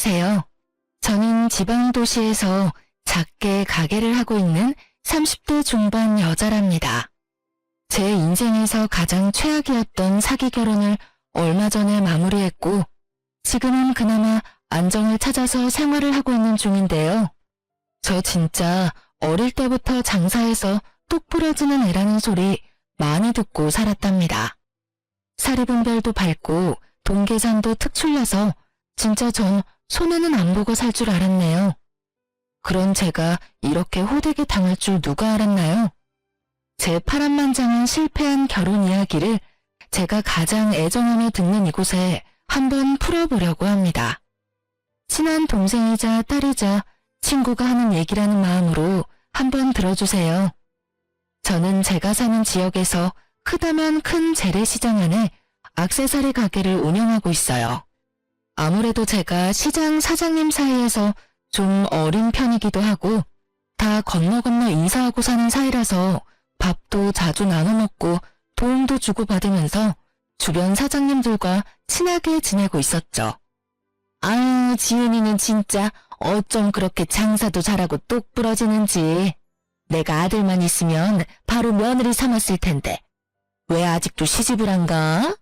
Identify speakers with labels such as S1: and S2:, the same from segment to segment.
S1: 안녕하세요. 저는 지방 도시에서 작게 가게를 하고 있는 30대 중반 여자랍니다. 제 인생에서 가장 최악이었던 사기 결혼을 얼마 전에 마무리했고, 지금은 그나마 안정을 찾아서 생활을 하고 있는 중인데요. 저 진짜 어릴 때부터 장사해서 뚝 부러지는 애라는 소리 많이 듣고 살았답니다. 사리분별도 밟고 돈 계산도 특출나서 진짜 전 손해는 안 보고 살 줄 알았네요. 그런 제가 이렇게 호되게 당할 줄 누가 알았나요? 제 파란만장한 실패한 결혼 이야기를 제가 가장 애정하며 듣는 이곳에 한번 풀어보려고 합니다. 친한 동생이자 딸이자 친구가 하는 얘기라는 마음으로 한번 들어주세요. 저는 제가 사는 지역에서 크다면 큰 재래시장 안에 액세서리 가게를 운영하고 있어요. 아무래도 제가 시장 사장님 사이에서 좀 어린 편이기도 하고 다 건너 인사하고 사는 사이라서 밥도 자주 나눠 먹고 도움도 주고받으면서 주변 사장님들과 친하게 지내고 있었죠. 아유, 지은이는 진짜 어쩜 그렇게 장사도 잘하고 똑 부러지는지. 내가 아들만 있으면 바로 며느리 삼았을 텐데 왜 아직도 시집을 안 가?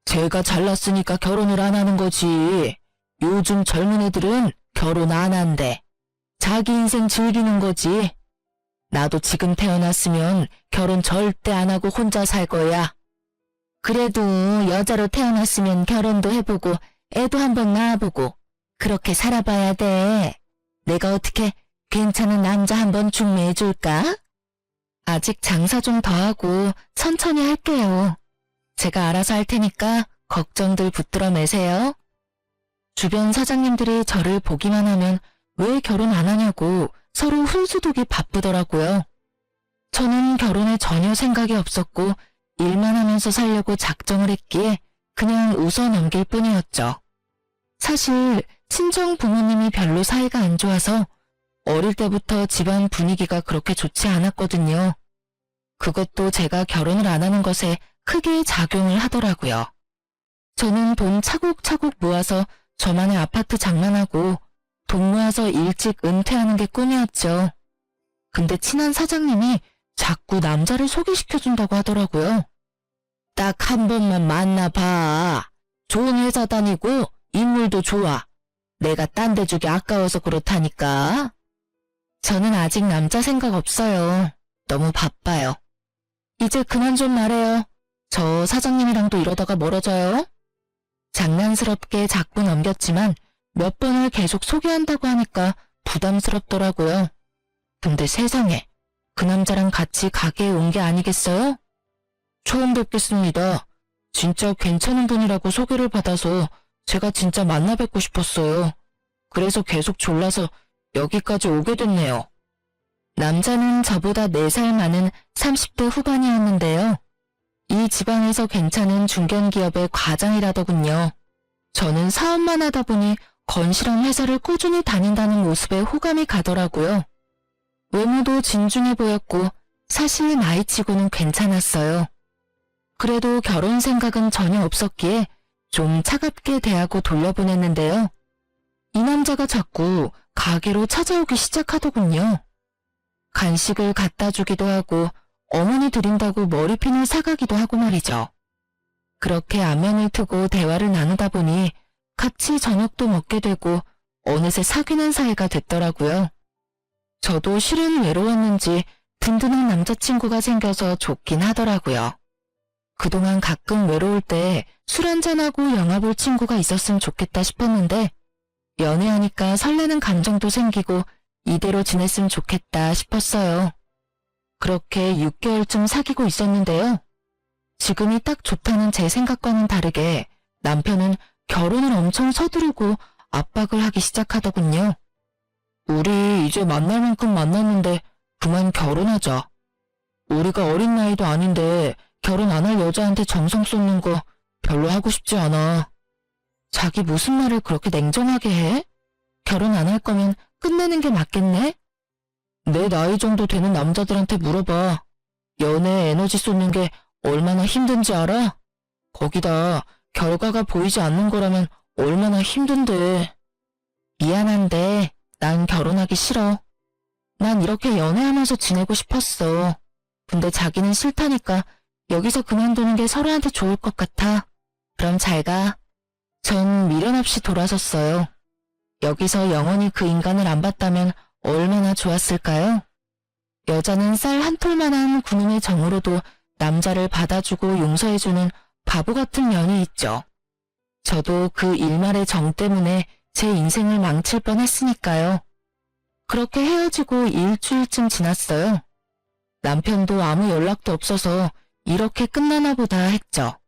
S1: 제가 잘났으니까 결혼을 안 하는 거지. 요즘 젊은 애들은 결혼 안 한대. 자기 인생 즐기는 거지. 나도 지금 태어났으면 결혼 절대 안 하고 혼자 살 거야. 그래도 여자로 태어났으면 결혼도 해보고 애도 한번 낳아보고 그렇게 살아봐야 돼. 내가 어떻게 괜찮은 남자 한번 중매해줄까? 아직 장사 좀 더 하고 천천히 할게요. 제가 알아서 할 테니까 걱정들 붙들어 매세요. 주변 사장님들이 저를 보기만 하면 왜 결혼 안 하냐고 서로 훈수두기 바쁘더라고요. 저는 결혼에 전혀 생각이 없었고 일만 하면서 살려고 작정을 했기에 그냥 웃어 넘길 뿐이었죠. 사실 친정 부모님이 별로 사이가 안 좋아서 어릴 때부터 집안 분위기가 그렇게 좋지 않았거든요. 그것도 제가 결혼을 안 하는 것에 크게 작용을 하더라고요. 저는 돈 차곡차곡 모아서 저만의 아파트 장만하고 돈 모아서 일찍 은퇴하는 게 꿈이었죠. 근데 친한 사장님이 자꾸 남자를 소개시켜준다고 하더라고요. 딱 한 번만 만나봐. 좋은 회사 다니고 인물도 좋아. 내가 딴 데 주기 아까워서 그렇다니까. 저는 아직 남자 생각 없어요. 너무 바빠요. 이제 그만 좀 말해요. 저 사장님이랑도 이러다가 멀어져요. 장난스럽게 자꾸 넘겼지만 몇 번을 계속 소개한다고 하니까 부담스럽더라고요. 근데 세상에, 그 남자랑 같이 가게에 온 게 아니겠어요? 처음 뵙겠습니다. 진짜 괜찮은 분이라고 소개를 받아서 제가 진짜 만나 뵙고 싶었어요. 그래서 계속 졸라서 여기까지 오게 됐네요. 남자는 저보다 4살 많은 30대 후반이었는데요. 이 지방에서 괜찮은 중견기업의 과장이라더군요. 저는 사업만 하다 보니 건실한 회사를 꾸준히 다닌다는 모습에 호감이 가더라고요. 외모도 진중해 보였고 사실 나이치고는 괜찮았어요. 그래도 결혼 생각은 전혀 없었기에 좀 차갑게 대하고 돌려보냈는데요. 이 남자가 자꾸 가게로 찾아오기 시작하더군요. 간식을 갖다 주기도 하고 어머니 드린다고 머리핀을 사가기도 하고 말이죠. 그렇게 안면을 트고 대화를 나누다 보니 같이 저녁도 먹게 되고 어느새 사귀는 사이가 됐더라고요. 저도 실은 외로웠는지 든든한 남자친구가 생겨서 좋긴 하더라고요. 그동안 가끔 외로울 때 술 한잔하고 영화 볼 친구가 있었으면 좋겠다 싶었는데 연애하니까 설레는 감정도 생기고 이대로 지냈으면 좋겠다 싶었어요. 그렇게 6개월쯤 사귀고 있었는데요. 지금이 딱 좋다는 제 생각과는 다르게 남편은 결혼을 엄청 서두르고 압박을 하기 시작하더군요. 우리 이제 만날 만큼 만났는데 그만 결혼하자. 우리가 어린 나이도 아닌데 결혼 안 할 여자한테 정성 쏟는 거 별로 하고 싶지 않아. 자기 무슨 말을 그렇게 냉정하게 해? 결혼 안 할 거면 끝내는 게 맞겠네? 내 나이 정도 되는 남자들한테 물어봐. 연애에 에너지 쏟는 게 얼마나 힘든지 알아? 거기다 결과가 보이지 않는 거라면 얼마나 힘든데. 미안한데 난 결혼하기 싫어. 난 이렇게 연애하면서 지내고 싶었어. 근데 자기는 싫다니까 여기서 그만두는 게 서로한테 좋을 것 같아. 그럼 잘 가. 전 미련 없이 돌아섰어요. 여기서 영원히 그 인간을 안 봤다면 얼마나 좋았을까요? 여자는 쌀 한 톨만한 군음의 정으로도 남자를 받아주고 용서해주는 바보 같은 면이 있죠. 저도 그 일말의 정 때문에 제 인생을 망칠 뻔했으니까요. 그렇게 헤어지고 일주일쯤 지났어요. 남편도 아무 연락도 없어서 이렇게 끝나나 보다 했죠.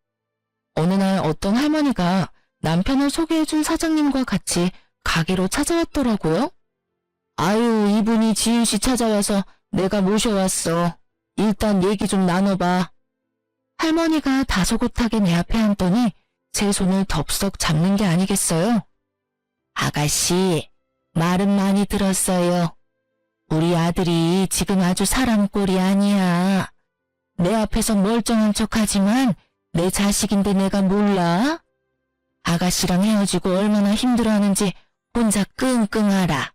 S1: 어느 날 어떤 할머니가 남편을 소개해준 사장님과 같이 가게로 찾아왔더라고요. 아유, 이분이 지은씨 찾아와서 내가 모셔왔어. 일단 얘기 좀 나눠봐. 할머니가 다소곳하게 내 앞에 앉더니 제 손을 덥석 잡는 게 아니겠어요? 아가씨, 말은 많이 들었어요. 우리 아들이 지금 아주 사람꼴이 아니야. 내 앞에서 멀쩡한 척하지만 내 자식인데 내가 몰라? 아가씨랑 헤어지고 얼마나 힘들어하는지 혼자 끙끙 앓아.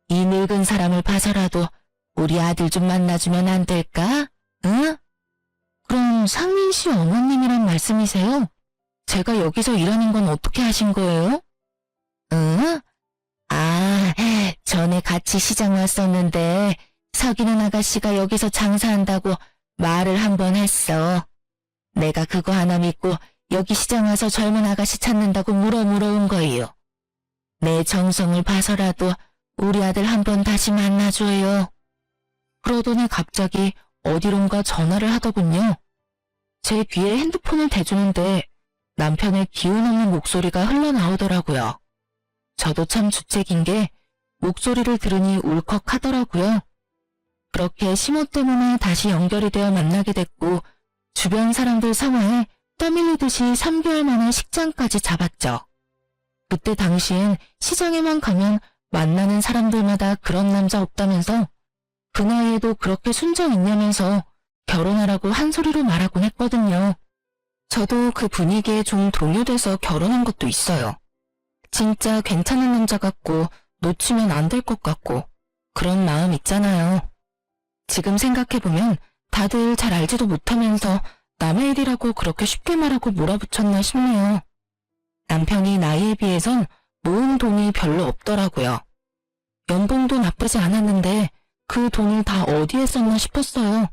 S1: 이 늙은 사람을 봐서라도 우리 아들 좀 만나주면 안 될까? 응? 그럼 상민 씨 어머님이란 말씀이세요? 제가 여기서 일하는 건 어떻게 하신 거예요? 응? 아, 전에 같이 시장 왔었는데 사귀는 아가씨가 여기서 장사한다고 말을 한 번 했어. 내가 그거 하나 믿고 여기 시장 와서 젊은 아가씨 찾는다고 물어온 거예요. 내 정성을 봐서라도 우리 아들 한 번 다시 만나줘요. 그러더니 갑자기 어디론가 전화를 하더군요. 제 귀에 핸드폰을 대주는데 남편의 기운 없는 목소리가 흘러나오더라고요. 저도 참 주책인 게 목소리를 들으니 울컥하더라고요. 그렇게 심호 때문에 다시 연결이 되어 만나게 됐고 주변 사람들 상황에 떠밀리듯이 3개월 만에 식장까지 잡았죠. 그때 당시엔 시장에만 가면 만나는 사람들마다 그런 남자 없다면서 그 나이에도 그렇게 순정 있냐면서 결혼하라고 한 소리로 말하곤 했거든요. 저도 그 분위기에 좀 동요돼서 결혼한 것도 있어요. 진짜 괜찮은 남자 같고 놓치면 안 될 것 같고 그런 마음 있잖아요. 지금 생각해보면 다들 잘 알지도 못하면서 남의 일이라고 그렇게 쉽게 말하고 몰아붙였나 싶네요. 남편이 나이에 비해선 모은 돈이 별로 없더라고요. 연봉도 나쁘지 않았는데 그 돈을 다 어디에 썼나 싶었어요.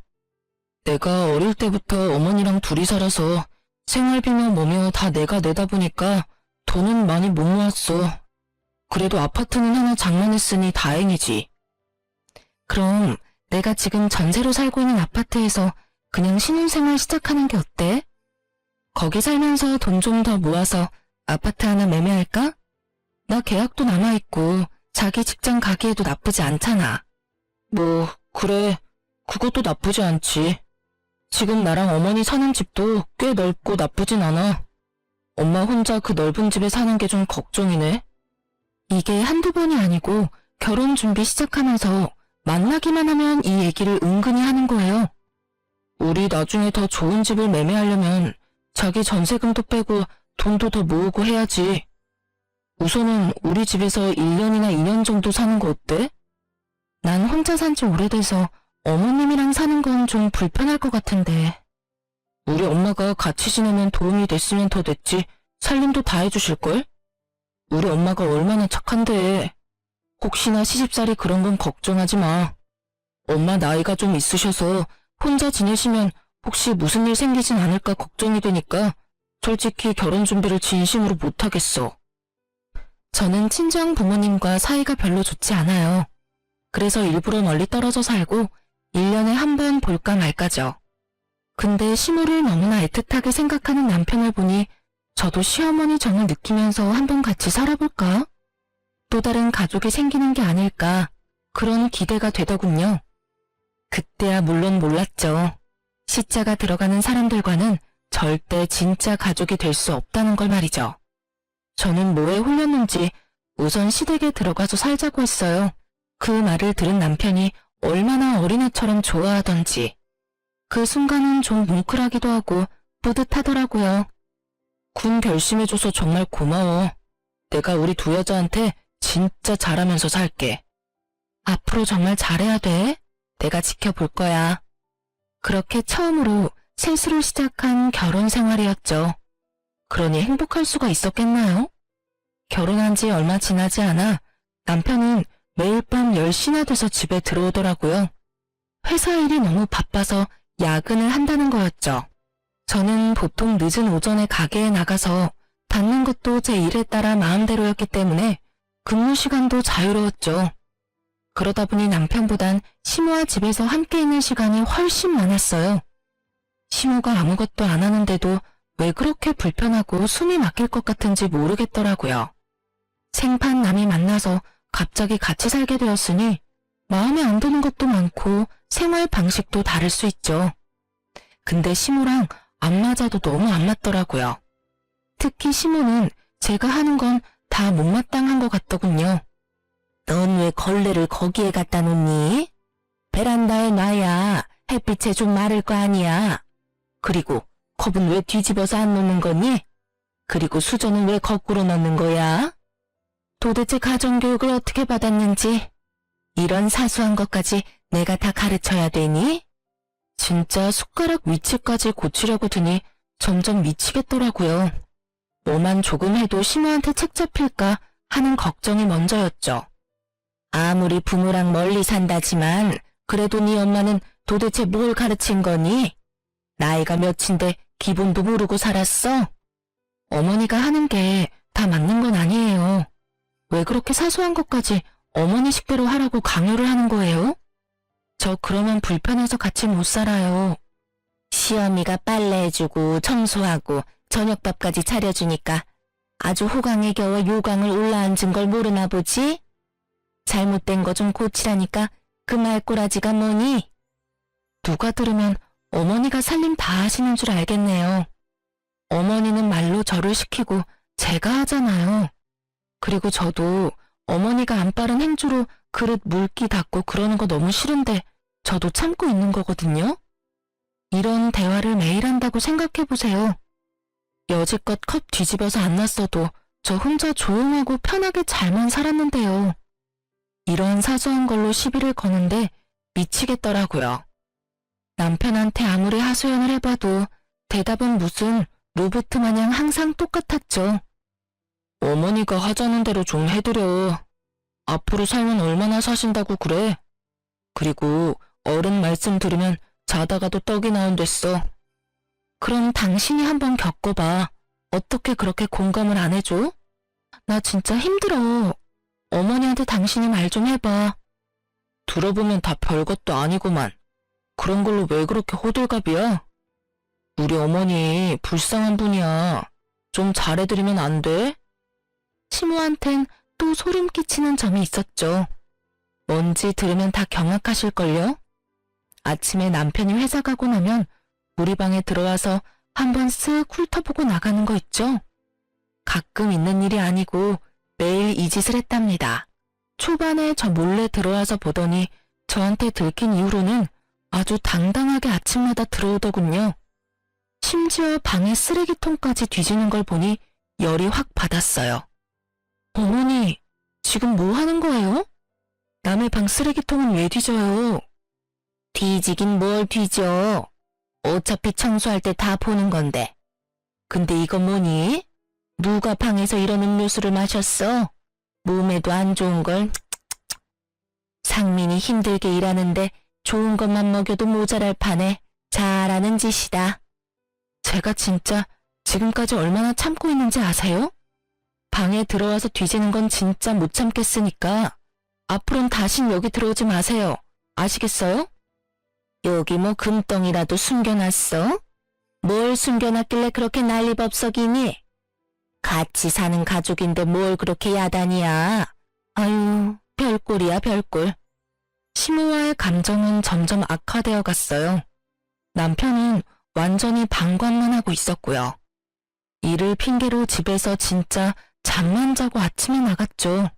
S1: 내가 어릴 때부터 어머니랑 둘이 살아서 생활비며 뭐며 다 내가 내다 보니까 돈은 많이 못 모았어. 그래도 아파트는 하나 장만했으니 다행이지. 그럼 내가 지금 전세로 살고 있는 아파트에서 그냥 신혼생활 시작하는 게 어때? 거기 살면서 돈 좀 더 모아서 아파트 하나 매매할까? 나 계약도 남아있고 자기 직장 가기에도 나쁘지 않잖아. 뭐 그래, 그것도 나쁘지 않지. 지금 나랑 어머니 사는 집도 꽤 넓고 나쁘진 않아. 엄마 혼자 그 넓은 집에 사는 게 좀 걱정이네. 이게 한두 번이 아니고 결혼 준비 시작하면서 만나기만 하면 이 얘기를 은근히 하는 거예요. 우리 나중에 더 좋은 집을 매매하려면 자기 전세금도 빼고 돈도 더 모으고 해야지. 우선은 우리 집에서 1년이나 2년 정도 사는 거 어때? 난 혼자 산 지 오래돼서 어머님이랑 사는 건 좀 불편할 것 같은데. 우리 엄마가 같이 지내면 도움이 됐으면 더 됐지. 살림도 다 해주실걸? 우리 엄마가 얼마나 착한데. 혹시나 시집살이 그런 건 걱정하지 마. 엄마 나이가 좀 있으셔서 혼자 지내시면 혹시 무슨 일 생기진 않을까 걱정이 되니까 솔직히 결혼 준비를 진심으로 못하겠어. 저는 친정 부모님과 사이가 별로 좋지 않아요. 그래서 일부러 멀리 떨어져 살고 1년에 한 번 볼까 말까죠. 근데 시모를 너무나 애틋하게 생각하는 남편을 보니 저도 시어머니 정을 느끼면서 한번 같이 살아볼까? 또 다른 가족이 생기는 게 아닐까 그런 기대가 되더군요. 그때야 물론 몰랐죠. 시자가 들어가는 사람들과는 절대 진짜 가족이 될 수 없다는 걸 말이죠. 저는 뭐에 홀렸는지 우선 시댁에 들어가서 살자고 했어요. 그 말을 들은 남편이 얼마나 어린애처럼 좋아하던지. 그 순간은 좀 뭉클하기도 하고 뿌듯하더라고요. 군 결심해줘서 정말 고마워. 내가 우리 두 여자한테 진짜 잘하면서 살게. 앞으로 정말 잘해야 돼. 내가 지켜볼 거야. 그렇게 처음으로 실수를 시작한 결혼 생활이었죠. 그러니 행복할 수가 있었겠나요? 결혼한 지 얼마 지나지 않아 남편은 매일 밤 10시나 돼서 집에 들어오더라고요. 회사 일이 너무 바빠서 야근을 한다는 거였죠. 저는 보통 늦은 오전에 가게에 나가서 받는 것도 제 일에 따라 마음대로였기 때문에 근무 시간도 자유로웠죠. 그러다 보니 남편보단 시모와 집에서 함께 있는 시간이 훨씬 많았어요. 시모가 아무것도 안 하는데도 왜 그렇게 불편하고 숨이 막힐 것 같은지 모르겠더라고요. 생판 남이 만나서 갑자기 같이 살게 되었으니 마음에 안 드는 것도 많고 생활 방식도 다를 수 있죠. 근데 시모랑 안 맞아도 너무 안 맞더라고요. 특히 시모는 제가 하는 건 다 못마땅한 것 같더군요. 넌 왜 걸레를 거기에 갖다 놓니? 베란다에 놔야 햇빛에 좀 마를 거 아니야. 그리고 컵은 왜 뒤집어서 안 놓는 거니? 그리고 수저는 왜 거꾸로 넣는 거야? 도대체 가정교육을 어떻게 받았는지 이런 사소한 것까지 내가 다 가르쳐야 되니? 진짜 숟가락 위치까지 고치려고 드니 점점 미치겠더라고요. 뭐만 조금 해도 시모한테 책 잡힐까 하는 걱정이 먼저였죠. 아무리 부모랑 멀리 산다지만 그래도 네 엄마는 도대체 뭘 가르친 거니? 나이가 몇인데 기본도 모르고 살았어? 어머니가 하는 게 다 맞는 건 아니에요. 왜 그렇게 사소한 것까지 어머니 식대로 하라고 강요를 하는 거예요? 저 그러면 불편해서 같이 못 살아요. 시어미가 빨래해주고 청소하고 저녁밥까지 차려주니까 아주 호강에 겨워 요강을 올라앉은 걸 모르나 보지? 잘못된 거 좀 고치라니까 그 말꼬라지가 뭐니? 누가 들으면 어머니가 살림 다 하시는 줄 알겠네요. 어머니는 말로 저를 시키고 제가 하잖아요. 그리고 저도 어머니가 안 빠른 행주로 그릇 물기 닦고 그러는 거 너무 싫은데 저도 참고 있는 거거든요. 이런 대화를 매일 한다고 생각해보세요. 여지껏 컵 뒤집어서 안 놨어도 저 혼자 조용하고 편하게 잘만 살았는데요. 이런 사소한 걸로 시비를 거는데 미치겠더라고요. 남편한테 아무리 하소연을 해봐도 대답은 무슨 로봇 마냥 항상 똑같았죠. 어머니가 하자는 대로 좀 해드려. 앞으로 살면 얼마나 사신다고 그래. 그리고 어른 말씀 들으면 자다가도 떡이 나온댔어. 그럼 당신이 한번 겪어봐. 어떻게 그렇게 공감을 안 해줘? 나 진짜 힘들어. 어머니한테 당신이 말 좀 해봐. 들어보면 다 별것도 아니구만. 그런 걸로 왜 그렇게 호들갑이야? 우리 어머니 불쌍한 분이야. 좀 잘해드리면 안 돼? 시모한텐 또 소름 끼치는 점이 있었죠. 뭔지 들으면 다 경악하실걸요? 아침에 남편이 회사 가고 나면 우리 방에 들어와서 한번 쓱 훑어보고 나가는 거 있죠? 가끔 있는 일이 아니고 매일 이 짓을 했답니다. 초반에 저 몰래 들어와서 보더니 저한테 들킨 이후로는 아주 당당하게 아침마다 들어오더군요. 심지어 방에 쓰레기통까지 뒤지는 걸 보니 열이 확 받았어요. 어머니, 지금 뭐 하는 거예요? 남의 방 쓰레기통은 왜 뒤져요? 뒤지긴 뭘 뒤져. 어차피 청소할 때 다 보는 건데. 근데 이건 뭐니? 누가 방에서 이런 음료수를 마셨어? 몸에도 안 좋은 걸. 상민이 힘들게 일하는데 좋은 것만 먹여도 모자랄 판에 잘하는 짓이다. 제가 진짜 지금까지 얼마나 참고 있는지 아세요? 방에 들어와서 뒤지는 건 진짜 못 참겠으니까 앞으로는 다신 여기 들어오지 마세요. 아시겠어요? 여기 뭐 금덩이라도 숨겨놨어? 뭘 숨겨놨길래 그렇게 난리법석이니? 같이 사는 가족인데 뭘 그렇게 야단이야? 아유, 별꼴이야 별꼴. 시모와의 감정은 점점 악화되어 갔어요. 남편은 완전히 방관만 하고 있었고요. 일을 핑계로 집에서 진짜 잠만 자고 아침에 나갔죠.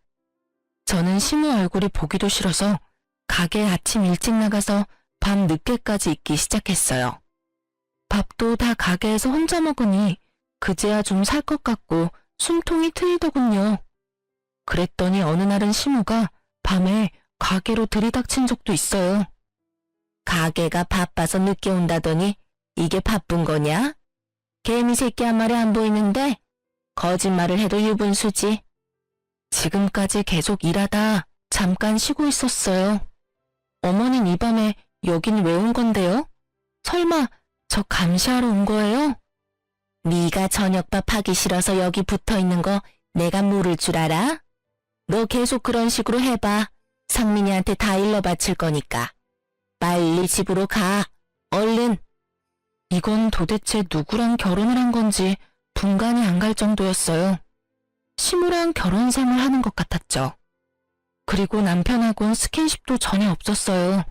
S1: 저는 시모 얼굴이 보기도 싫어서 가게 아침 일찍 나가서 밤 늦게까지 있기 시작했어요. 밥도 다 가게에서 혼자 먹으니 그제야 좀 살 것 같고 숨통이 트이더군요. 그랬더니 어느 날은 시모가 밤에 가게로 들이닥친 적도 있어요. 가게가 바빠서 늦게 온다더니 이게 바쁜 거냐? 개미 새끼 한 마리 안 보이는데 거짓말을 해도 유분수지. 지금까지 계속 일하다 잠깐 쉬고 있었어요. 어머닌 이 밤에 여긴 왜 온 건데요? 설마 저 감시하러 온 거예요? 네가 저녁밥 하기 싫어서 여기 붙어있는 거 내가 모를 줄 알아? 너 계속 그런 식으로 해봐. 상민이한테 다 일러 바칠 거니까. 빨리 집으로 가. 얼른. 이건 도대체 누구랑 결혼을 한 건지 분간이 안 갈 정도였어요. 시무랑 결혼생을 하는 것 같았죠. 그리고 남편하고는 스킨십도 전혀 없었어요.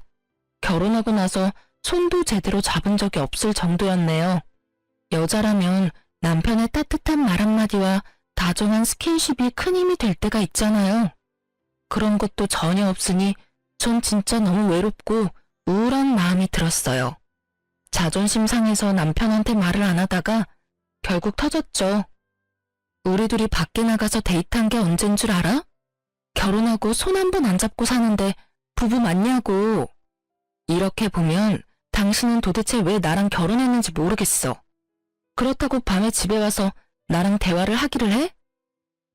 S1: 결혼하고 나서 손도 제대로 잡은 적이 없을 정도였네요. 여자라면 남편의 따뜻한 말 한마디와 다정한 스킨십이 큰 힘이 될 때가 있잖아요. 그런 것도 전혀 없으니 전 진짜 너무 외롭고 우울한 마음이 들었어요. 자존심 상해서 남편한테 말을 안 하다가 결국 터졌죠. 우리 둘이 밖에 나가서 데이트한 게 언젠 줄 알아? 결혼하고 손 한 번 안 잡고 사는데 부부 맞냐고. 이렇게 보면 당신은 도대체 왜 나랑 결혼했는지 모르겠어. 그렇다고 밤에 집에 와서 나랑 대화를 하기를 해?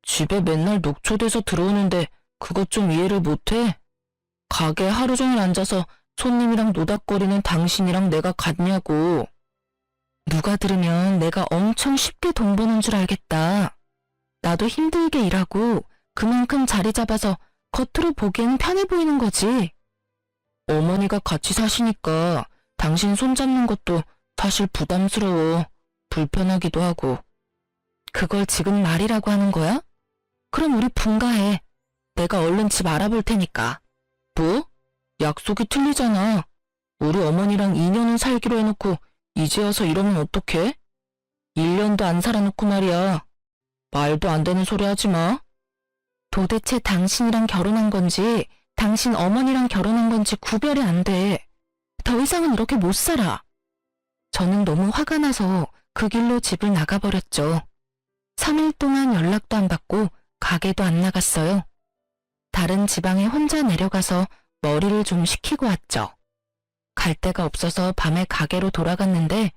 S1: 집에 맨날 녹초돼서 들어오는데 그것 좀 이해를 못해? 가게 하루 종일 앉아서 손님이랑 노닥거리는 당신이랑 내가 같냐고. 누가 들으면 내가 엄청 쉽게 돈 버는 줄 알겠다. 나도 힘들게 일하고 그만큼 자리 잡아서 겉으로 보기엔 편해 보이는 거지. 어머니가 같이 사시니까 당신 손잡는 것도 사실 부담스러워. 불편하기도 하고. 그걸 지금 말이라고 하는 거야? 그럼 우리 분가해. 내가 얼른 집 알아볼 테니까. 뭐? 약속이 틀리잖아. 우리 어머니랑 2년은 살기로 해놓고 이제 와서 이러면 어떡해? 1년도 안 살아놓고 말이야. 말도 안 되는 소리 하지 마. 도대체 당신이랑 결혼한 건지 당신 어머니랑 결혼한 건지 구별이 안 돼. 더 이상은 이렇게 못 살아. 저는 너무 화가 나서 그 길로 집을 나가버렸죠. 3일 동안 연락도 안 받고 가게도 안 나갔어요. 다른 지방에 혼자 내려가서 머리를 좀 식히고 왔죠. 갈 데가 없어서 밤에 가게로 돌아갔는데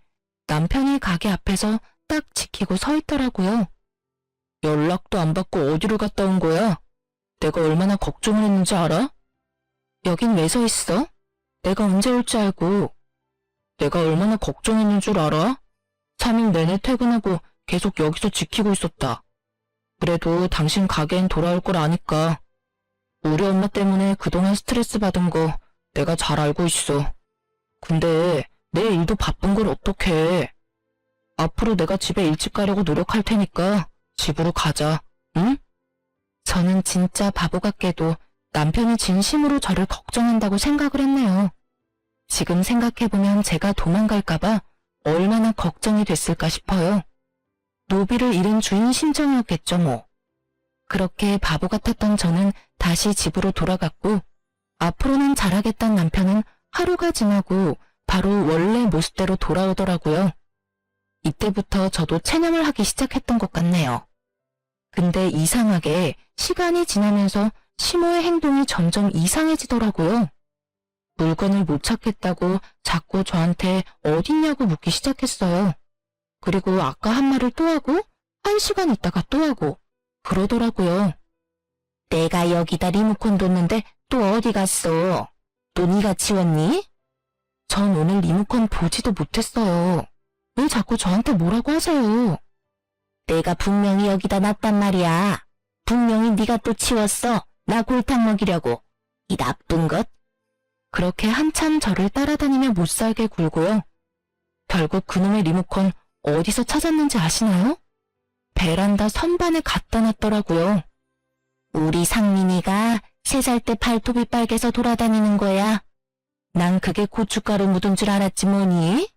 S1: 남편이 가게 앞에서 딱 지키고 서 있더라고요. 연락도 안 받고 어디로 갔다 온 거야? 내가 얼마나 걱정을 했는지 알아? 여긴 왜 서 있어? 내가 언제 올 줄 알고. 내가 얼마나 걱정했는 줄 알아? 3일 내내 퇴근하고 계속 여기서 지키고 있었다. 그래도 당신 가게엔 돌아올 걸 아니까. 우리 엄마 때문에 그동안 스트레스 받은 거 내가 잘 알고 있어. 근데 내 일도 바쁜 걸 어떡해. 앞으로 내가 집에 일찍 가려고 노력할 테니까 집으로 가자, 응? 저는 진짜 바보 같게도 남편이 진심으로 저를 걱정한다고 생각을 했네요. 지금 생각해보면 제가 도망갈까봐 얼마나 걱정이 됐을까 싶어요. 노비를 잃은 주인 심정이었겠죠 뭐. 그렇게 바보 같았던 저는 다시 집으로 돌아갔고 앞으로는 잘하겠다는 남편은 하루가 지나고 바로 원래 모습대로 돌아오더라고요. 이때부터 저도 체념을 하기 시작했던 것 같네요. 근데 이상하게 시간이 지나면서 시모의 행동이 점점 이상해지더라고요. 물건을 못 찾겠다고 자꾸 저한테 어딨냐고 묻기 시작했어요. 그리고 아까 한 말을 또 하고 1시간 있다가 또 하고 그러더라고요. 내가 여기다 리모컨 뒀는데 또 어디 갔어? 또 네가 치웠니? 전 오늘 리모컨 보지도 못했어요. 왜 자꾸 저한테 뭐라고 하세요? 내가 분명히 여기다 놨단 말이야. 분명히 네가 또 치웠어. 나 골탕 먹이려고. 이 나쁜 것. 그렇게 한참 저를 따라다니며 못살게 굴고요. 결국 그놈의 리모컨 어디서 찾았는지 아시나요? 베란다 선반에 갖다 놨더라고요. 우리 상민이가 3살 때 발톱이 빨개서 돌아다니는 거야. 난 그게 고춧가루 묻은 줄 알았지 뭐니?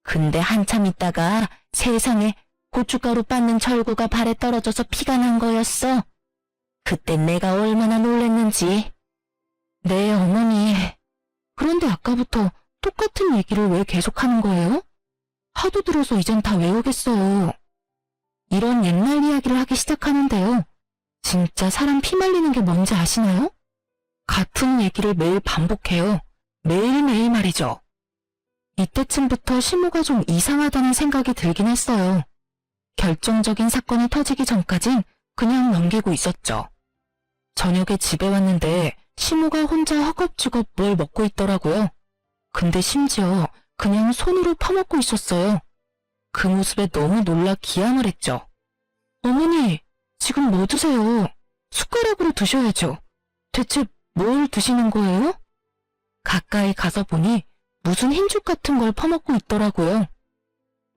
S1: 근데 한참 있다가 세상에 고춧가루 빻는 절구가 발에 떨어져서 피가 난 거였어. 그땐 내가 얼마나 놀랬는지. 네, 어머니. 그런데 아까부터 똑같은 얘기를 왜 계속하는 거예요? 하도 들어서 이젠 다 외우겠어요. 이런 옛날 이야기를 하기 시작하는데요. 진짜 사람 피 말리는 게 뭔지 아시나요? 같은 얘기를 매일 반복해요. 매일매일 말이죠. 이때쯤부터 시모가 좀 이상하다는 생각이 들긴 했어요. 결정적인 사건이 터지기 전까진 그냥 넘기고 있었죠. 저녁에 집에 왔는데 시모가 혼자 허겁지겁 뭘 먹고 있더라고요. 근데 심지어 그냥 손으로 퍼먹고 있었어요. 그 모습에 너무 놀라 기함을 했죠. 어머니, 지금 뭐 드세요? 숟가락으로 드셔야죠. 대체 뭘 드시는 거예요? 가까이 가서 보니 무슨 흰죽 같은 걸 퍼먹고 있더라고요.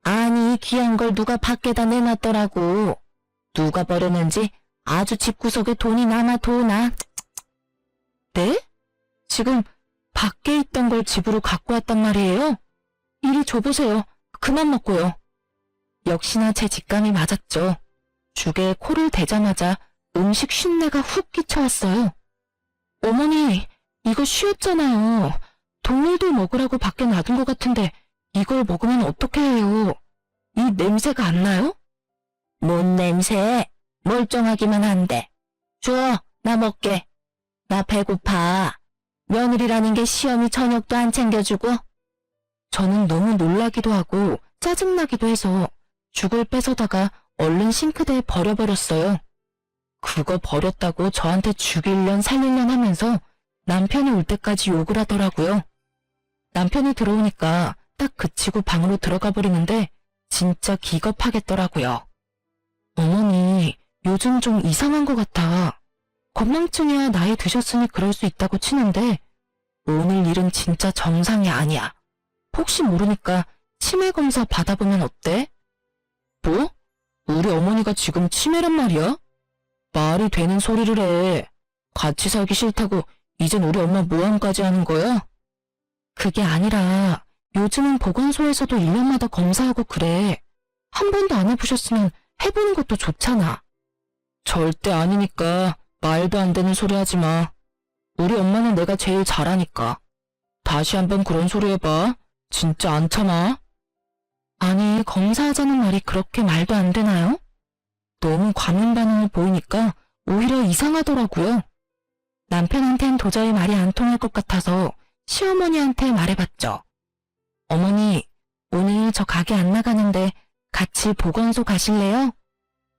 S1: 아니, 귀한 걸 누가 밖에다 내놨더라고. 누가 버렸는지 아주 집구석에 돈이 남아도나. 네? 지금 밖에 있던 걸 집으로 갖고 왔단 말이에요? 이리 줘보세요. 그만 먹고요. 역시나 제 직감이 맞았죠. 죽에 코를 대자마자 음식 쉰내가 훅 끼쳐왔어요. 어머니, 이거 쉬었잖아요. 동물들 먹으라고 밖에 놔둔 것 같은데 이걸 먹으면 어떻게 해요? 이 냄새가 안 나요? 뭔 냄새? 멀쩡하기만 한데. 줘, 나 먹게. 나 배고파. 며느리라는 게 시어미 저녁도 안 챙겨주고. 저는 너무 놀라기도 하고 짜증나기도 해서 죽을 뺏어다가 얼른 싱크대에 버려버렸어요. 그거 버렸다고 저한테 죽일련 살릴련 하면서 남편이 올 때까지 욕을 하더라고요. 남편이 들어오니까 딱 그치고 방으로 들어가 버리는데 진짜 기겁하겠더라고요. 어머니, 요즘 좀 이상한 것 같아. 건망증이야 나이 드셨으니 그럴 수 있다고 치는데 오늘 일은 진짜 정상이 아니야. 혹시 모르니까 치매 검사 받아보면 어때? 뭐? 우리 어머니가 지금 치매란 말이야? 말이 되는 소리를 해. 같이 살기 싫다고 이젠 우리 엄마 모함까지 하는 거야? 그게 아니라 요즘은 보건소에서도 1년마다 검사하고 그래. 한 번도 안 해보셨으면 해보는 것도 좋잖아. 절대 아니니까 말도 안 되는 소리 하지 마. 우리 엄마는 내가 제일 잘하니까. 다시 한번 그런 소리 해봐. 진짜 안 참아. 아니, 검사하자는 말이 그렇게 말도 안 되나요? 너무 과민 반응을 보이니까 오히려 이상하더라고요. 남편한텐 도저히 말이 안 통할 것 같아서 시어머니한테 말해봤죠. 어머니, 오늘 저 가게 안 나가는데 같이 보건소 가실래요?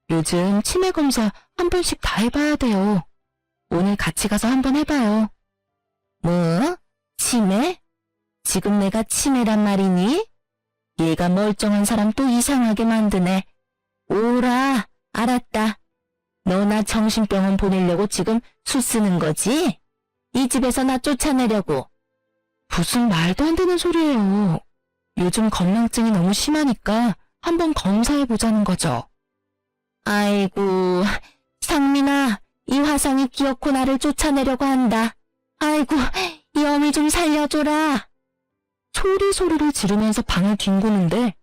S1: 요즘 치매 검사 한 번씩 다 해봐야 돼요. 오늘 같이 가서 한번 해봐요. 뭐? 치매? 지금 내가 치매란 말이니? 얘가 멀쩡한 사람 또 이상하게 만드네. 오라, 알았다. 너 나 정신병원 보내려고 지금 수 쓰는 거지? 이 집에서 나 쫓아내려고. 무슨 말도 안 되는 소리예요. 요즘 건망증이 너무 심하니까 한번 검사해보자는 거죠. 아이고, 상민아, 이 화상이 기어코 나를 쫓아내려고 한다. 아이고, 이 어미 좀 살려줘라. 소리를 지르면서 방을 뒹구는데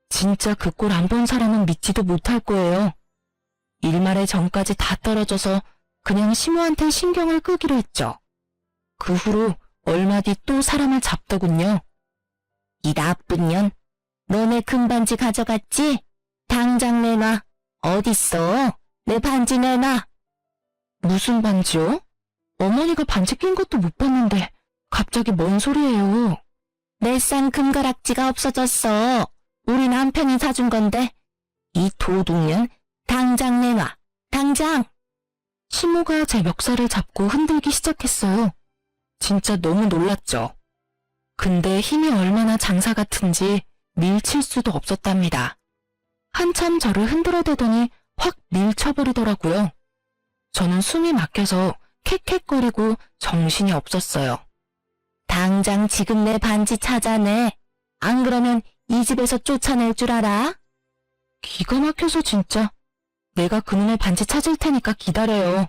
S1: 진짜 그 꼴 안 본 사람은 믿지도 못할 거예요. 일말의 정까지 다 떨어져서 그냥 시모한테 신경을 끄기로 했죠. 그 후로 얼마 뒤 또 사람을 잡더군요. 이 나쁜 년, 너네 금반지 가져갔지? 당장 내놔. 어딨어? 내 반지 내놔. 무슨 반지요? 어머니가 반지 낀 것도 못 봤는데 갑자기 뭔 소리예요? 내 싼 금가락지가 없어졌어. 우리 남편이 사준 건데. 이 도둑년, 당장 내놔. 당장! 시모가 제 멱살을 잡고 흔들기 시작했어요. 진짜 너무 놀랐죠. 근데 힘이 얼마나 장사 같은지 밀칠 수도 없었답니다. 한참 저를 흔들어대더니 확 밀쳐버리더라고요. 저는 숨이 막혀서 캑캑거리고 정신이 없었어요. 당장 지금 내 반지 찾아내. 안 그러면 이 집에서 쫓아낼 줄 알아? 기가 막혀서 진짜. 내가 그놈의 반지 찾을 테니까 기다려요.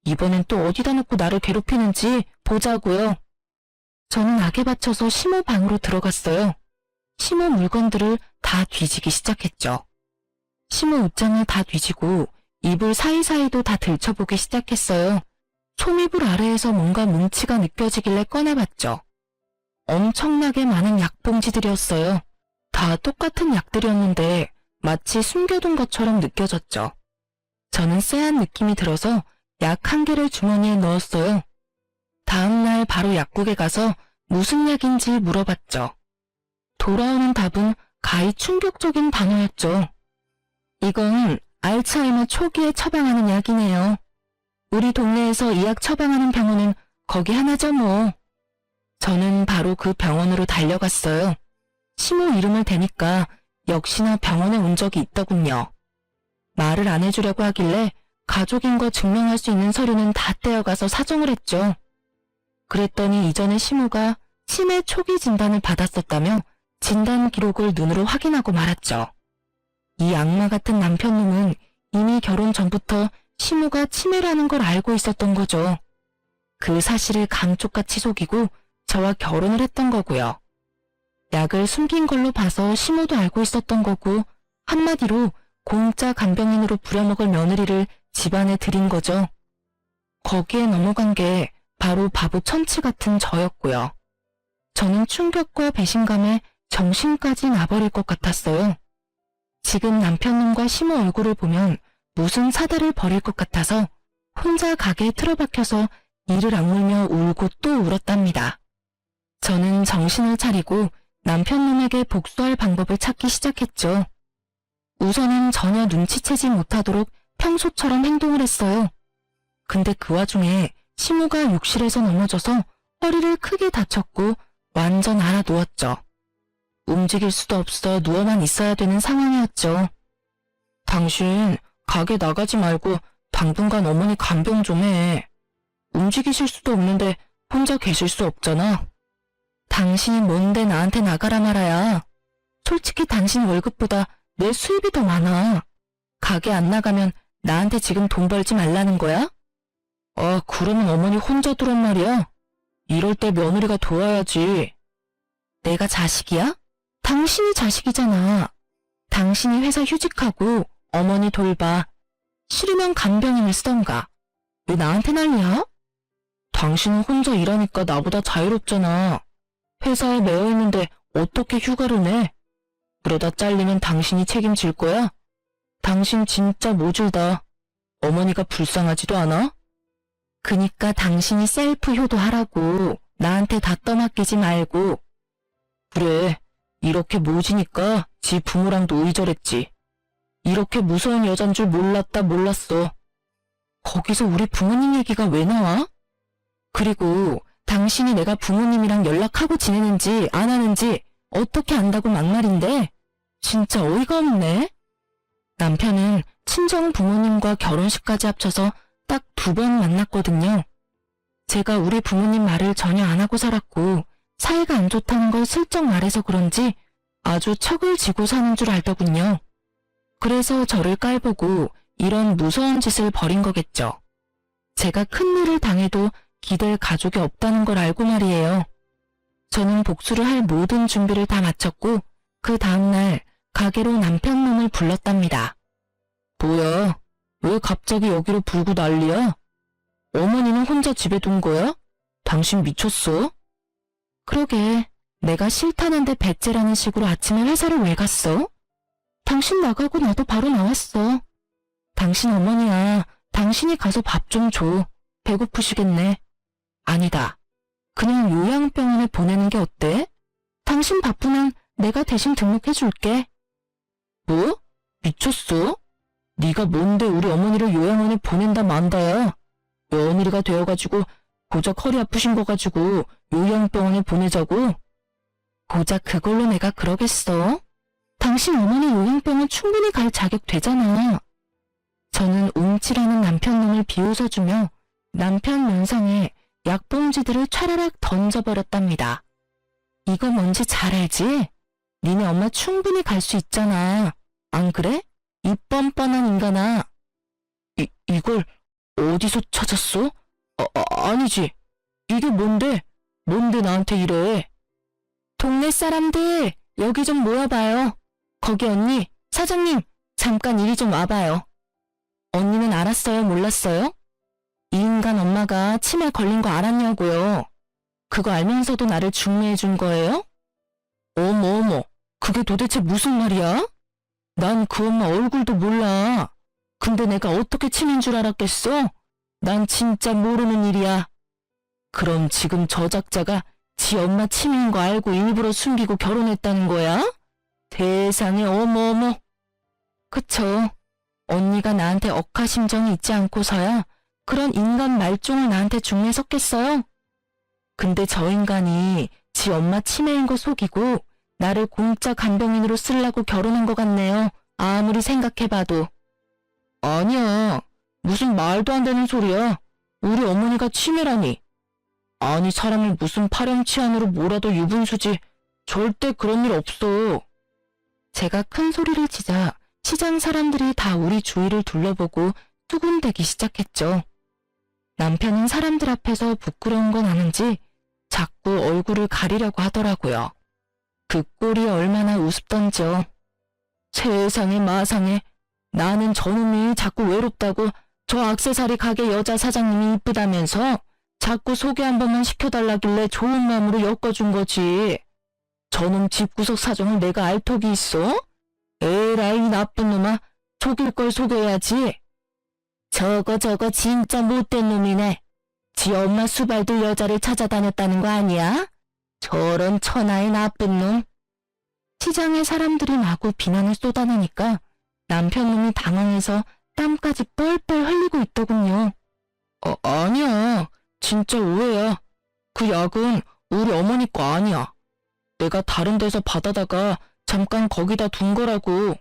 S1: 이번엔 또 어디다 놓고 나를 괴롭히는지 보자고요. 저는 악에 받쳐서 시모 방으로 들어갔어요. 시모 물건들을 다 뒤지기 시작했죠. 시모 옷장을 다 뒤지고 이불 사이사이도 다 들춰보기 시작했어요. 솜이불 아래에서 뭔가 뭉치가 느껴지길래 꺼내봤죠. 엄청나게 많은 약봉지들이었어요. 다 똑같은 약들이었는데 마치 숨겨둔 것처럼 느껴졌죠. 저는 쎄한 느낌이 들어서 약 한 개를 주머니에 넣었어요. 다음날 바로 약국에 가서 무슨 약인지 물어봤죠. 돌아오는 답은 가히 충격적인 단어였죠. 이건 알츠하이머 초기에 처방하는 약이네요. 우리 동네에서 이 약 처방하는 병원은 거기 하나죠 뭐. 저는 바로 그 병원으로 달려갔어요. 시모 이름을 대니까 역시나 병원에 온 적이 있더군요. 말을 안 해주려고 하길래 가족인 거 증명할 수 있는 서류는 다 떼어가서 사정을 했죠. 그랬더니 이전에 시모가 치매 초기 진단을 받았었다며 진단 기록을 눈으로 확인하고 말았죠. 이 악마 같은 남편놈은 이미 결혼 전부터 시모가 치매라는 걸 알고 있었던 거죠. 그 사실을 감쪽같이 속이고 저와 결혼을 했던 거고요. 약을 숨긴 걸로 봐서 시모도 알고 있었던 거고 한마디로 공짜 간병인으로 부려먹을 며느리를 집안에 들인 거죠. 거기에 넘어간 게 바로 바보 천치 같은 저였고요. 저는 충격과 배신감에 정신까지 나버릴 것 같았어요. 지금 남편놈과 시모 얼굴을 보면 무슨 사달을 벌일 것 같아서 혼자 가게에 틀어박혀서 이를 악물며 울고 또 울었답니다. 저는 정신을 차리고 남편놈에게 복수할 방법을 찾기 시작했죠. 우선은 전혀 눈치채지 못하도록 평소처럼 행동을 했어요. 근데 그 와중에 시모가 욕실에서 넘어져서 허리를 크게 다쳤고 완전 알아 누웠죠. 움직일 수도 없어 누워만 있어야 되는 상황이었죠. 당신 가게 나가지 말고 당분간 어머니 간병 좀 해. 움직이실 수도 없는데 혼자 계실 수 없잖아. 당신이 뭔데 나한테 나가라 말아야. 솔직히 당신 월급보다 내 수입이 더 많아. 가게 안 나가면 나한테 지금 돈 벌지 말라는 거야? 아, 그러면 어머니 혼자 두란 말이야? 이럴 때 며느리가 도와야지. 내가 자식이야? 당신이 자식이잖아. 당신이 회사 휴직하고 어머니 돌봐. 싫으면 간병인을 쓰던가. 왜 나한테 난리야? 당신은 혼자 일하니까 나보다 자유롭잖아. 회사에 매여 있는데 어떻게 휴가를 내? 그러다 잘리면 당신이 책임질 거야? 당신 진짜 모질다. 어머니가 불쌍하지도 않아? 그니까 당신이 셀프 효도하라고. 나한테 다 떠맡기지 말고. 그래, 이렇게 모지니까 지 부모랑도 의절했지. 이렇게 무서운 여잔 줄 몰랐어. 거기서 우리 부모님 얘기가 왜 나와? 그리고 당신이 내가 부모님이랑 연락하고 지내는지 안 하는지 어떻게 안다고 막말인데? 진짜 어이가 없네. 남편은 친정 부모님과 결혼식까지 합쳐서 딱 2번 만났거든요. 제가 우리 부모님 말을 전혀 안 하고 살았고 사이가 안 좋다는 걸 슬쩍 말해서 그런지 아주 척을 지고 사는 줄 알더군요. 그래서 저를 깔보고 이런 무서운 짓을 벌인 거겠죠. 제가 큰일을 당해도 기댈 가족이 없다는 걸 알고 말이에요. 저는 복수를 할 모든 준비를 다 마쳤고 그 다음날 가게로 남편놈을 불렀답니다. 뭐야? 왜 갑자기 여기로 불고 난리야? 어머니는 혼자 집에 둔 거야? 당신 미쳤어? 그러게, 내가 싫다는데 배째라는 식으로 아침에 회사를 왜 갔어? 당신 나가고 나도 바로 나왔어. 당신 어머니야, 당신이 가서 밥 좀 줘. 배고프시겠네. 아니다. 그냥 요양병원에 보내는 게 어때? 당신 바쁘면 내가 대신 등록해줄게. 뭐? 미쳤어? 네가 뭔데 우리 어머니를 요양원에 보낸다 만다야. 며느리가 되어가지고 고작 허리 아프신 거 가지고 요양병원에 보내자고? 고작 그걸로 내가 그러겠어? 당신 어머니 요양병원 충분히 갈 자격 되잖아. 저는 움찔하는 남편놈을 비웃어주며 남편 면상에 약봉지들을 촤라락 던져버렸답니다. 이거 뭔지 잘 알지? 니네 엄마 충분히 갈 수 있잖아. 안 그래? 이 뻔뻔한 인간아. 이걸 어디서 찾았어? 아니지. 이게 뭔데? 뭔데 나한테 이래? 동네 사람들 여기 좀 모여봐요. 거기 언니, 사장님 잠깐 이리 좀 와봐요. 언니는 알았어요, 몰랐어요? 이 인간 엄마가 치매 걸린 거 알았냐고요. 그거 알면서도 나를 중매해 준 거예요? 어머, 그게 도대체 무슨 말이야? 난 그 엄마 얼굴도 몰라. 근데 내가 어떻게 치민 줄 알았겠어? 난 진짜 모르는 일이야. 그럼 지금 저 작자가 지 엄마 치민인 거 알고 일부러 숨기고 결혼했다는 거야? 세상에 어머어머. 그쵸. 언니가 나한테 억하심정이 있지 않고서야 그런 인간 말종을 나한테 중매 섰겠어요? 근데 저 인간이 지 엄마 치매인 거 속이고 나를 공짜 간병인으로 쓰려고 결혼한 것 같네요. 아무리 생각해봐도. 아니야. 무슨 말도 안 되는 소리야. 우리 어머니가 치매라니. 아니 사람을 무슨 파렴치한으로 몰아도 유분수지. 절대 그런 일 없어. 제가 큰 소리를 치자 시장 사람들이 다 우리 주위를 둘러보고 수군대기 시작했죠. 남편은 사람들 앞에서 부끄러운 건 아닌지 자꾸 얼굴을 가리려고 하더라고요. 그 꼴이 얼마나 우습던지요. 세상에 마상에. 나는 저놈이 자꾸 외롭다고 저 액세서리 가게 여자 사장님이 이쁘다면서 자꾸 소개 한 번만 시켜달라길래 좋은 마음으로 엮어준 거지. 저놈 집구석 사정을 내가 알 턱이 있어? 에라이 나쁜 놈아. 속일 걸 속여야지. 저거 진짜 못된 놈이네. 지 엄마 수발들 여자를 찾아다녔다는 거 아니야? 저런 천하의 나쁜 놈. 시장에 사람들이 마구 비난을 쏟아내니까 남편놈이 당황해서 땀까지 뻘뻘 흘리고 있더군요. 아니야. 진짜 오해야. 그 약은 우리 어머니 거 아니야. 내가 다른 데서 받아다가 잠깐 거기다 둔 거라고.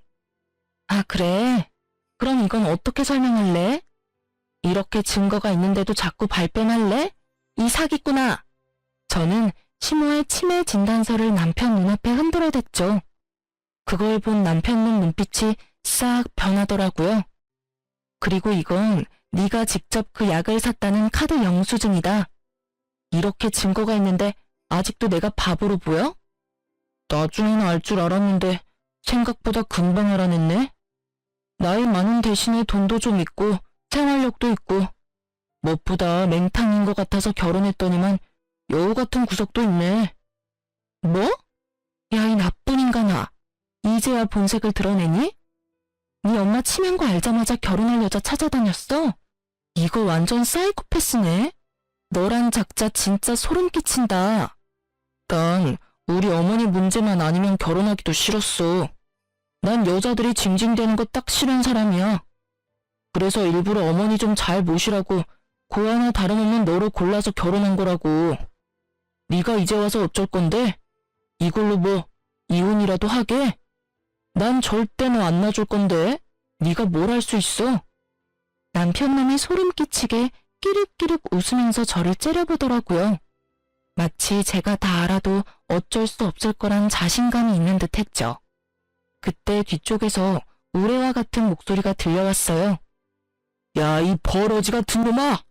S1: 아, 그래? 그럼 이건 어떻게 설명할래? 이렇게 증거가 있는데도 자꾸 발뺌할래? 이 사기꾼아! 저는 시모의 치매 진단서를 남편 눈앞에 흔들어댔죠. 그걸 본 남편놈 눈빛이 싹 변하더라고요. 그리고 이건 네가 직접 그 약을 샀다는 카드 영수증이다. 이렇게 증거가 있는데 아직도 내가 바보로 보여? 나중에는 알 줄 알았는데 생각보다 금방 알아냈네. 나이 많은 대신에 돈도 좀 있고 생활력도 있고 무엇보다 맹탕인 것 같아서 결혼했더니만 여우 같은 구석도 있네. 뭐? 야, 이 나쁜 인간아. 이제야 본색을 드러내니? 네 엄마 치매인 거 알자마자 결혼할 여자 찾아다녔어? 이거 완전 사이코패스네. 너란 작자 진짜 소름 끼친다. 난 우리 어머니 문제만 아니면 결혼하기도 싫었어. 난 여자들이 징징대는 거 딱 싫은 사람이야. 그래서 일부러 어머니 좀 잘 모시라고 고 하나 다름없는 너를 골라서 결혼한 거라고. 네가 이제 와서 어쩔 건데? 이걸로 뭐 이혼이라도 하게? 난 절대 너 안 놔줄 건데. 네가 뭘 할 수 있어? 남편놈이 소름 끼치게 끼릭끼릭 웃으면서 저를 째려보더라고요. 마치 제가 다 알아도 어쩔 수 없을 거란 자신감이 있는 듯 했죠. 그때 뒤쪽에서 우레와 같은 목소리가 들려왔어요. 야, 이 버러지 같은 놈아!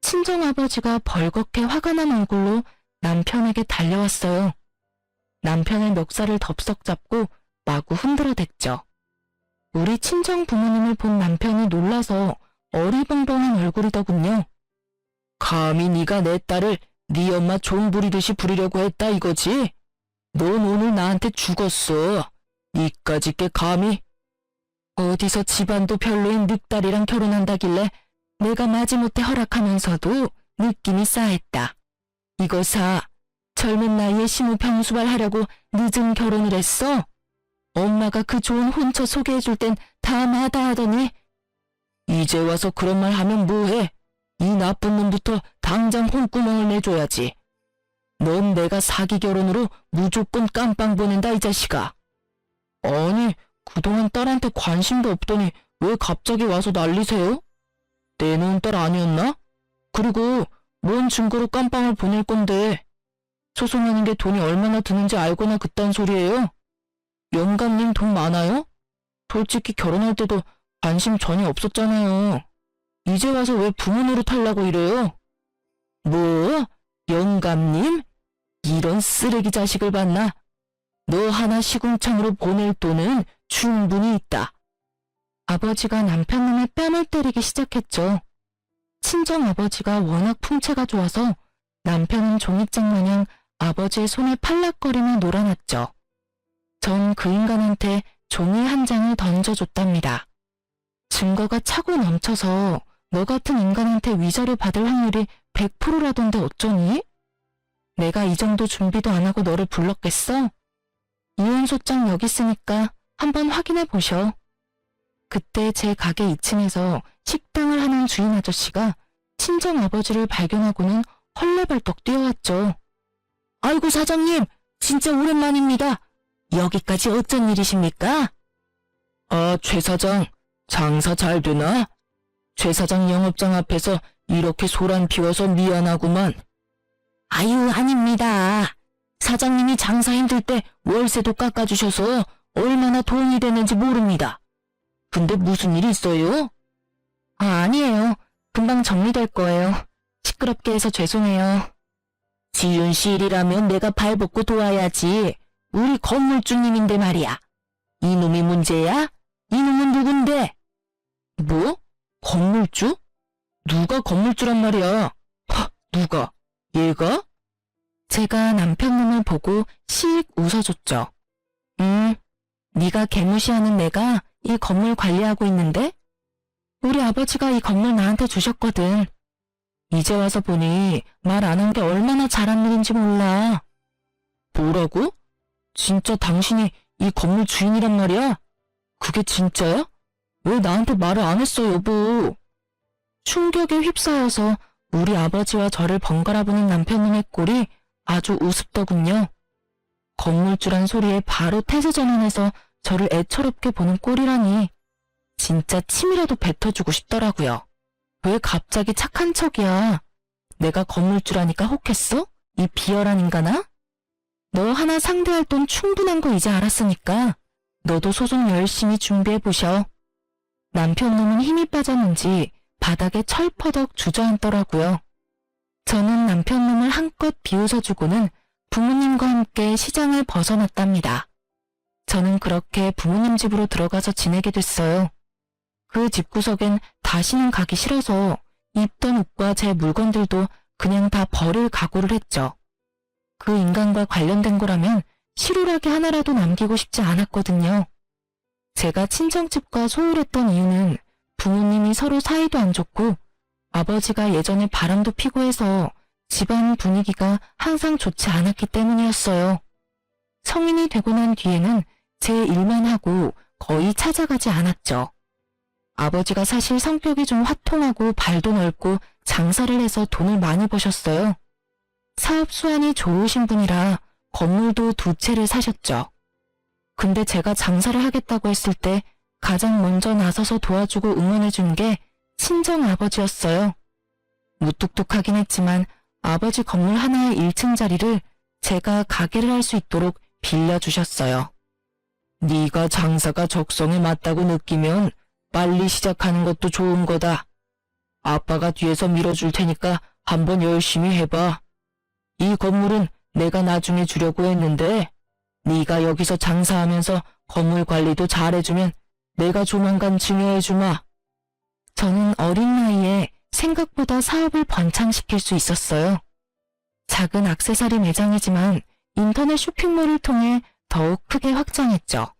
S1: 친정아버지가 벌겋게 화가 난 얼굴로 남편에게 달려왔어요. 남편의 멱살을 덥석 잡고 마구 흔들어댔죠. 우리 친정 부모님을 본 남편이 놀라서 어리벙벙한 얼굴이더군요. 감히 네가 내 딸을 네 엄마 종 부리듯이 부리려고 했다 이거지? 넌 오늘 나한테 죽었어. 이까짓 게 감히. 어디서 집안도 별로인 늑딸이랑 결혼한다길래 내가 마지못해 허락하면서도 느낌이 싸했다. 이거 사. 젊은 나이에 시무 병수발 하려고 늦은 결혼을 했어? 엄마가 그 좋은 혼처 소개해줄 땐 다 마다하더니 이제 와서 그런 말 하면 뭐해? 이 나쁜 놈부터 당장 혼구멍을 내줘야지. 넌 내가 사기 결혼으로 무조건 깜빵 보낸다 이 자식아. 아니 그동안 딸한테 관심도 없더니 왜 갑자기 와서 난리세요? 내놓은 딸 아니었나? 그리고 뭔 증거로 깜빵을 보낼 건데. 소송하는 게 돈이 얼마나 드는지 알거나 그딴 소리예요? 영감님 돈 많아요? 솔직히 결혼할 때도 관심 전혀 없었잖아요. 이제 와서 왜 부모 노릇하려고 이래요? 뭐? 영감님? 이런 쓰레기 자식을 봤나? 너 하나 시궁창으로 보낼 돈은 충분히 있다. 아버지가 남편놈의 뺨을 때리기 시작했죠. 친정아버지가 워낙 풍채가 좋아서 남편은 종이장 마냥 아버지의 손에 팔락거리며 놀아났죠. 전 그 인간한테 종이 한 장을 던져줬답니다. 증거가 차고 넘쳐서 너 같은 인간한테 위자료 받을 확률이 100%라던데 어쩌니? 내가 이 정도 준비도 안 하고 너를 불렀겠어? 이혼소장 여기 있으니까 한번 확인해 보셔. 그때 제 가게 2층에서 식당을 하는 주인 아저씨가 친정아버지를 발견하고는 헐레벌떡 뛰어왔죠. 아이고 사장님, 진짜 오랜만입니다. 여기까지 어쩐 일이십니까? 아, 최 사장, 장사 잘 되나? 최 사장 영업장 앞에서 이렇게 소란 피워서 미안하구만. 아유, 아닙니다. 사장님이 장사 힘들 때 월세도 깎아주셔서 얼마나 도움이 되는지 모릅니다. 근데 무슨 일 있어요? 아, 아니에요. 금방 정리될 거예요. 시끄럽게 해서 죄송해요. 지윤 씨 일이라면 내가 발벗고 도와야지. 우리 건물주님인데 말이야. 이놈이 문제야? 이놈은 누군데? 뭐? 건물주? 누가 건물주란 말이야? 누가? 얘가? 제가 남편놈을 보고 씩 웃어줬죠. 네가 개무시하는 내가 이 건물 관리하고 있는데? 우리 아버지가 이 건물 나한테 주셨거든. 이제 와서 보니 말 안 한 게 얼마나 잘한 일인지 몰라. 뭐라고? 진짜 당신이 이 건물 주인이란 말이야? 그게 진짜야? 왜 나한테 말을 안 했어, 여보? 충격에 휩싸여서 우리 아버지와 저를 번갈아 보는 남편놈의 꼴이 아주 우습더군요. 건물주란 소리에 바로 태세 전환해서 저를 애처롭게 보는 꼴이라니 진짜 침이라도 뱉어주고 싶더라고요. 왜 갑자기 착한 척이야? 내가 건물주라니까 혹했어? 이 비열한 인간아? 너 하나 상대할 돈 충분한 거 이제 알았으니까 너도 소송 열심히 준비해보셔. 남편놈은 힘이 빠졌는지 바닥에 철퍼덕 주저앉더라고요. 저는 남편놈을 한껏 비웃어주고는 부모님과 함께 시장을 벗어났답니다. 저는 그렇게 부모님 집으로 들어가서 지내게 됐어요. 그 집구석엔 다시는 가기 싫어서 입던 옷과 제 물건들도 그냥 다 버릴 각오를 했죠. 그 인간과 관련된 거라면 실오라기 하나라도 남기고 싶지 않았거든요. 제가 친정집과 소홀했던 이유는 부모님이 서로 사이도 안 좋고 아버지가 예전에 바람도 피고 해서 집안 분위기가 항상 좋지 않았기 때문이었어요. 성인이 되고 난 뒤에는 제 일만 하고 거의 찾아가지 않았죠. 아버지가 사실 성격이 좀 화통하고 발도 넓고 장사를 해서 돈을 많이 버셨어요. 사업 수완이 좋으신 분이라 건물도 2채를 사셨죠. 근데 제가 장사를 하겠다고 했을 때 가장 먼저 나서서 도와주고 응원해준 게 친정아버지였어요. 무뚝뚝하긴 했지만 아버지 건물 하나의 1층 자리를 제가 가게를 할 수 있도록 빌려주셨어요. 네가 장사가 적성에 맞다고 느끼면 빨리 시작하는 것도 좋은 거다. 아빠가 뒤에서 밀어줄 테니까 한번 열심히 해봐. 이 건물은 내가 나중에 주려고 했는데 네가 여기서 장사하면서 건물 관리도 잘해주면 내가 조만간 증여해주마. 저는 어린 나이에 생각보다 사업을 번창시킬 수 있었어요. 작은 액세서리 매장이지만 인터넷 쇼핑몰을 통해 더욱 크게 확장했죠.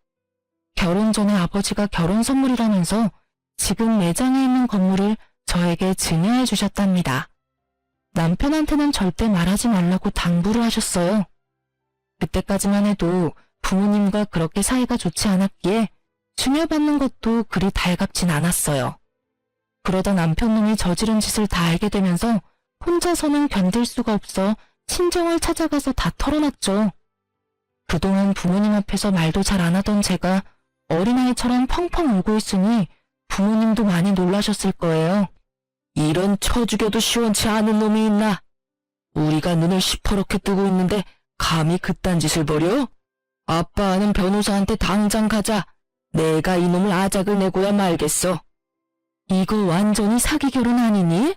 S1: 결혼 전에 아버지가 결혼 선물이라면서 지금 매장에 있는 건물을 저에게 증여해 주셨답니다. 남편한테는 절대 말하지 말라고 당부를 하셨어요. 그때까지만 해도 부모님과 그렇게 사이가 좋지 않았기에 증여받는 것도 그리 달갑진 않았어요. 그러다 남편놈이 저지른 짓을 다 알게 되면서 혼자서는 견딜 수가 없어 친정을 찾아가서 다 털어놨죠. 그동안 부모님 앞에서 말도 잘 안 하던 제가 어린아이처럼 펑펑 울고 있으니 부모님도 많이 놀라셨을 거예요. 이런 쳐죽여도 시원치 않은 놈이 있나? 우리가 눈을 시퍼렇게 뜨고 있는데 감히 그딴 짓을 벌여? 아빠 아는 변호사한테 당장 가자. 내가 이놈을 아작을 내고야 말겠어. 이거 완전히 사기 결혼 아니니?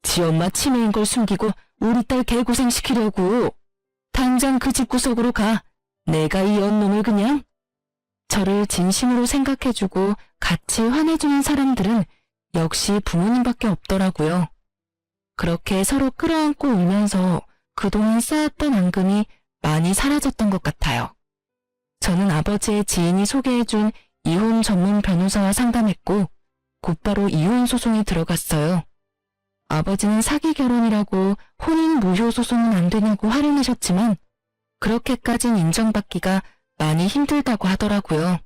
S1: 지 엄마 치매인 걸 숨기고 우리 딸 개고생시키려고. 당장 그 집구석으로 가. 내가 이 연놈을 그냥. 저를 진심으로 생각해주고 같이 화내주는 사람들은 역시 부모님밖에 없더라고요. 그렇게 서로 끌어안고 울면서 그동안 쌓았던 앙금이 많이 사라졌던 것 같아요. 저는 아버지의 지인이 소개해준 이혼 전문 변호사와 상담했고 곧바로 이혼 소송이 들어갔어요. 아버지는 사기 결혼이라고 혼인 무효 소송은 안 되냐고 화를 내셨지만 그렇게까진 인정받기가 많이 힘들다고 하더라고요.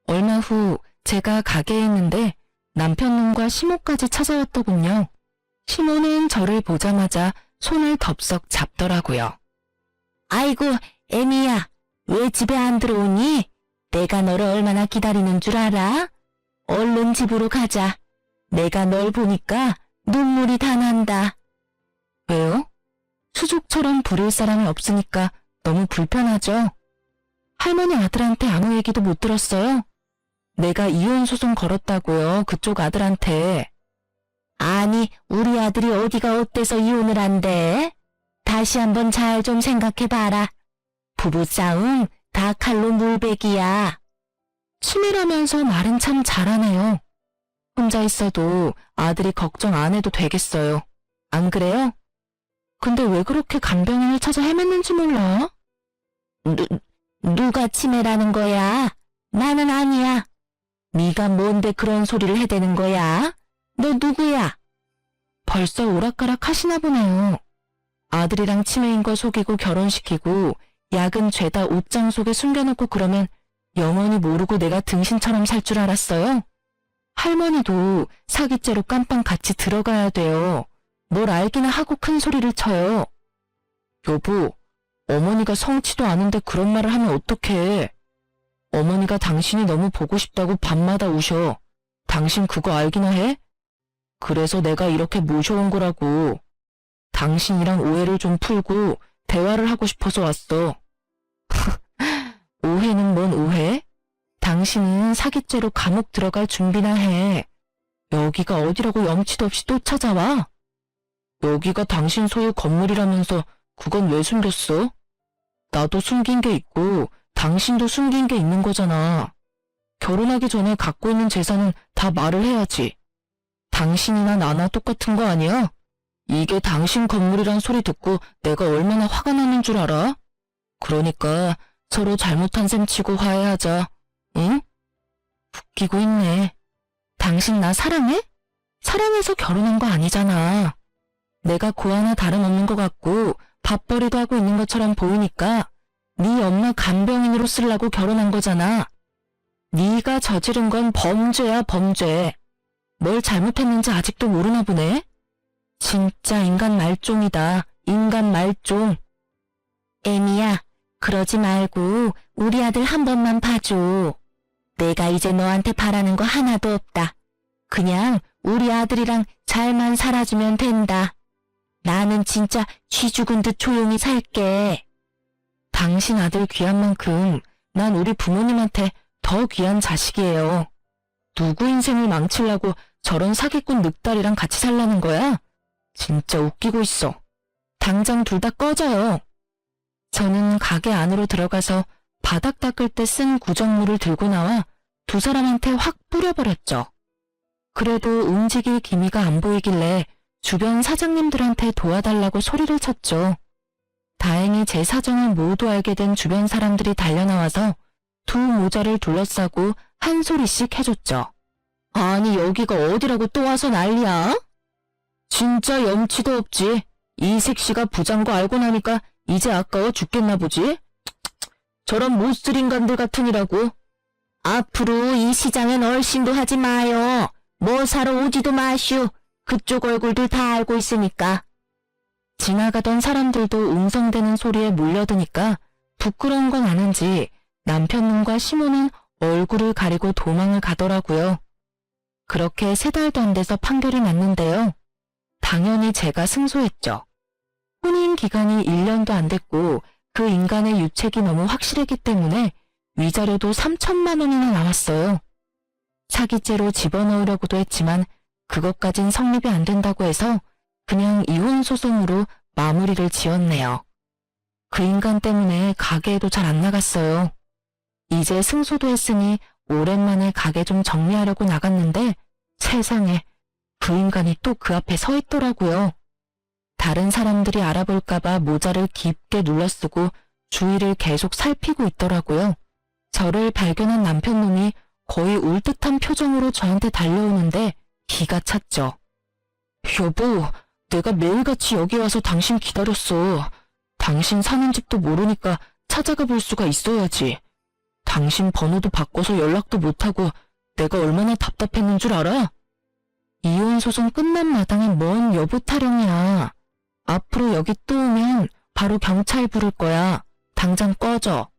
S1: 얼마 후 제가 가게에 있는데 남편놈과 시모까지 찾아왔더군요. 시모는 저를 보자마자 손을 덥석 잡더라고요. 아이고, 애미야, 왜 집에 안 들어오니? 내가 너를 얼마나 기다리는 줄 알아? 얼른 집으로 가자. 내가 널 보니까 눈물이 다 난다. 왜요? 수족처럼 부릴 사람이 없으니까 너무 불편하죠? 할머니 아들한테 아무 얘기도 못 들었어요? 내가 이혼 소송 걸었다고요, 그쪽 아들한테. 아니, 우리 아들이 어디가 어때서 이혼을 한대? 다시 한번 잘 좀 생각해봐라. 부부싸움 다 칼로 물베기야. 치밀하면서 말은 참 잘하네요. 혼자 있어도 아들이 걱정 안 해도 되겠어요. 안 그래요? 근데 왜 그렇게 간병인을 찾아 헤맸는지 몰라? 누가 치매라는 거야? 나는 아니야. 네가 뭔데 그런 소리를 해대는 거야? 너 누구야? 벌써 오락가락 하시나 보네요. 아들이랑 치매인 거 속이고 결혼시키고 약은 죄다 옷장 속에 숨겨놓고 그러면 영원히 모르고 내가 등신처럼 살 줄 알았어요? 할머니도 사기죄로 깜빵 같이 들어가야 돼요. 뭘 알기나 하고 큰 소리를 쳐요. 여보, 어머니가 성치도 않은데 그런 말을 하면 어떡해. 어머니가 당신이 너무 보고 싶다고 밤마다 우셔. 당신 그거 알기나 해? 그래서 내가 이렇게 모셔온 거라고. 당신이랑 오해를 좀 풀고 대화를 하고 싶어서 왔어. 오해는 뭔 오해? 당신은 사기죄로 감옥 들어갈 준비나 해. 여기가 어디라고 염치도 없이 또 찾아와? 여기가 당신 소유 건물이라면서 그건 왜 숨겼어? 나도 숨긴 게 있고 당신도 숨긴 게 있는 거잖아. 결혼하기 전에 갖고 있는 재산은 다 말을 해야지. 당신이나 나나 똑같은 거 아니야? 이게 당신 건물이란 소리 듣고 내가 얼마나 화가 나는 줄 알아? 그러니까 서로 잘못한 셈 치고 화해하자. 응? 웃기고 있네. 당신 나 사랑해? 사랑해서 결혼한 거 아니잖아. 내가 고 하나 다름없는 것 같고 밥벌이도 하고 있는 것처럼 보이니까 네 엄마 간병인으로 쓰려고 결혼한 거잖아. 네가 저지른 건 범죄야, 범죄. 뭘 잘못했는지 아직도 모르나 보네. 진짜 인간 말종이다. 인간 말종. 애미야, 그러지 말고 우리 아들 한 번만 봐줘. 내가 이제 너한테 바라는 거 하나도 없다. 그냥 우리 아들이랑 잘만 살아주면 된다. 나는 진짜 쥐 죽은 듯 조용히 살게. 당신 아들 귀한 만큼 난 우리 부모님한테 더 귀한 자식이에요. 누구 인생을 망치려고 저런 사기꾼 늑다리랑 같이 살라는 거야? 진짜 웃기고 있어. 당장 둘 다 꺼져요. 저는 가게 안으로 들어가서 바닥 닦을 때 쓴 구정물을 들고 나와 두 사람한테 확 뿌려버렸죠. 그래도 움직일 기미가 안 보이길래 주변 사장님들한테 도와달라고 소리를 쳤죠. 다행히 제 사정을 모두 알게 된 주변 사람들이 달려나와서 두 모자를 둘러싸고 한 소리씩 해줬죠. 아니 여기가 어디라고 또 와서 난리야? 진짜 염치도 없지. 이색씨가 부자인 거 알고 나니까 이제 아까워 죽겠나 보지? 저런 못쓸 인간들 같으니라고. 앞으로 이 시장엔 얼씬도 하지 마요. 뭐 사러 오지도 마슈. 그쪽 얼굴들 다 알고 있으니까. 지나가던 사람들도 웅성대는 소리에 몰려드니까 부끄러운 건 아는지 남편님과 시모는 얼굴을 가리고 도망을 가더라고요. 그렇게 3달도 안 돼서 판결이 났는데요. 당연히 제가 승소했죠. 혼인 기간이 1년도 안 됐고 그 인간의 유책이 너무 확실했기 때문에 위자료도 3천만 원이나 나왔어요. 사기죄로 집어넣으려고도 했지만 그것까진 성립이 안 된다고 해서 그냥 이혼 소송으로 마무리를 지었네요. 그 인간 때문에 가게에도 잘 안 나갔어요. 이제 승소도 했으니 오랜만에 가게 좀 정리하려고 나갔는데 세상에 그 인간이 또 그 앞에 서 있더라고요. 다른 사람들이 알아볼까봐 모자를 깊게 눌러쓰고 주위를 계속 살피고 있더라고요. 저를 발견한 남편놈이 거의 울 듯한 표정으로 저한테 달려오는데 기가 찼죠. 여보, 내가 매일같이 여기 와서 당신 기다렸어. 당신 사는 집도 모르니까 찾아가 볼 수가 있어야지. 당신 번호도 바꿔서 연락도 못하고 내가 얼마나 답답했는 줄 알아? 이혼 소송 끝난 마당에 뭔 여보 타령이야. 앞으로 여기 또 오면 바로 경찰 부를 거야. 당장 꺼져.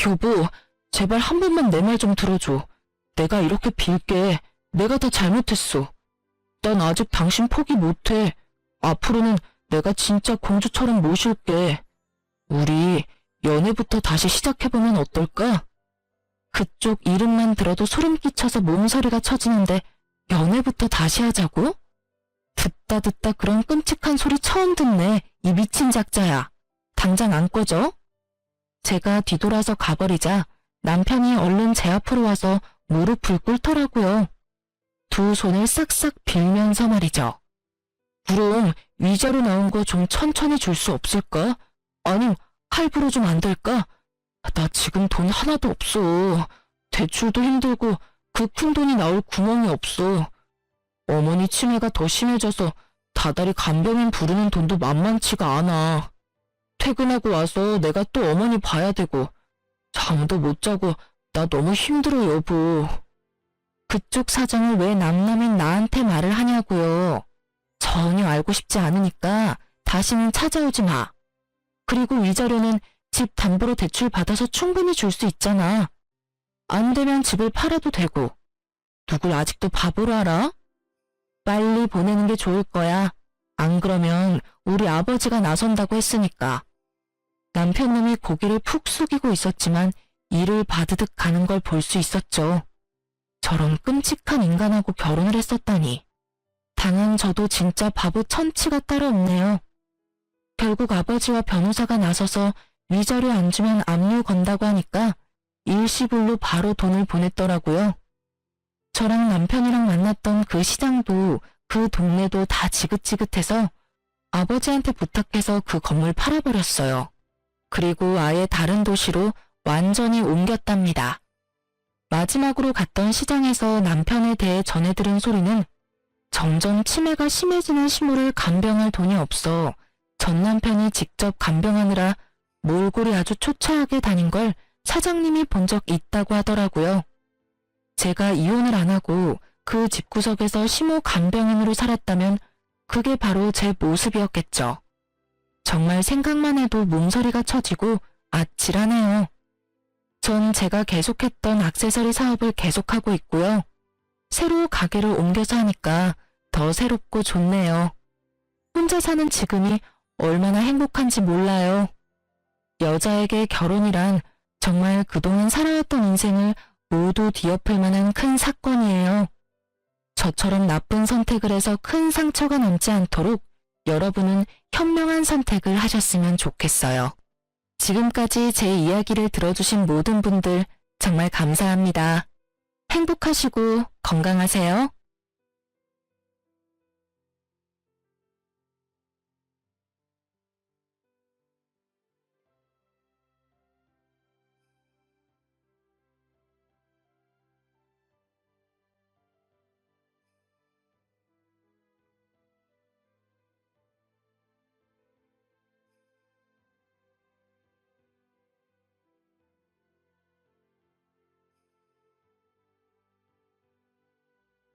S1: 여보, 제발 한 번만 내 말 좀 들어줘. 내가 이렇게 빌게. 내가 다 잘못했어. 난 아직 당신 포기 못해. 앞으로는 내가 진짜 공주처럼 모실게. 우리 연애부터 다시 시작해보면 어떨까? 그쪽 이름만 들어도 소름 끼쳐서 몸서리가 쳐지는데 연애부터 다시 하자고? 듣다 그런 끔찍한 소리 처음 듣네. 이 미친 작자야. 당장 안 꺼져? 제가 뒤돌아서 가버리자 남편이 얼른 제 앞으로 와서 무릎을 꿇더라고요. 두 손을 싹싹 빌면서 말이죠. 그럼 위자료 나온 거 좀 천천히 줄 수 없을까? 아님 할부로 좀 안 될까? 나 지금 돈 하나도 없어. 대출도 힘들고 그 큰 돈이 나올 구멍이 없어. 어머니 치매가 더 심해져서 다달이 간병인 부르는 돈도 만만치가 않아. 퇴근하고 와서 내가 또 어머니 봐야 되고 잠도 못 자고 나 너무 힘들어 여보. 그쪽 사정을 왜 남남인 나한테 말을 하냐고요. 전혀 알고 싶지 않으니까 다시는 찾아오지 마. 그리고 위자료는 집 담보로 대출 받아서 충분히 줄 수 있잖아. 안 되면 집을 팔아도 되고. 누굴 아직도 바보로 알아? 빨리 보내는 게 좋을 거야. 안 그러면 우리 아버지가 나선다고 했으니까. 남편놈이 고개를 푹 숙이고 있었지만 이를 바드득 가는 걸 볼 수 있었죠. 저런 끔찍한 인간하고 결혼을 했었다니. 당한 저도 진짜 바보 천치가 따로 없네요. 결국 아버지와 변호사가 나서서 위자료 안 주면 압류 건다고 하니까 일시불로 바로 돈을 보냈더라고요. 저랑 남편이랑 만났던 그 시장도 그 동네도 다 지긋지긋해서 아버지한테 부탁해서 그 건물 팔아버렸어요. 그리고 아예 다른 도시로 완전히 옮겼답니다. 마지막으로 갔던 시장에서 남편에 대해 전해 들은 소리는 점점 치매가 심해지는 시모를 간병할 돈이 없어 전 남편이 직접 간병하느라 몰골이 아주 초췌하게 다닌 걸 사장님이 본 적 있다고 하더라고요. 제가 이혼을 안 하고 그 집구석에서 시모 간병인으로 살았다면 그게 바로 제 모습이었겠죠. 정말 생각만 해도 몸서리가 쳐지고 아찔하네요. 전 제가 계속했던 액세서리 사업을 계속하고 있고요. 새로 가게를 옮겨서 하니까 더 새롭고 좋네요. 혼자 사는 지금이 얼마나 행복한지 몰라요. 여자에게 결혼이란 정말 그동안 살아왔던 인생을 모두 뒤엎을 만한 큰 사건이에요. 저처럼 나쁜 선택을 해서 큰 상처가 남지 않도록 여러분은 현명한 선택을 하셨으면 좋겠어요. 지금까지 제 이야기를 들어주신 모든 분들 정말 감사합니다. 행복하시고 건강하세요.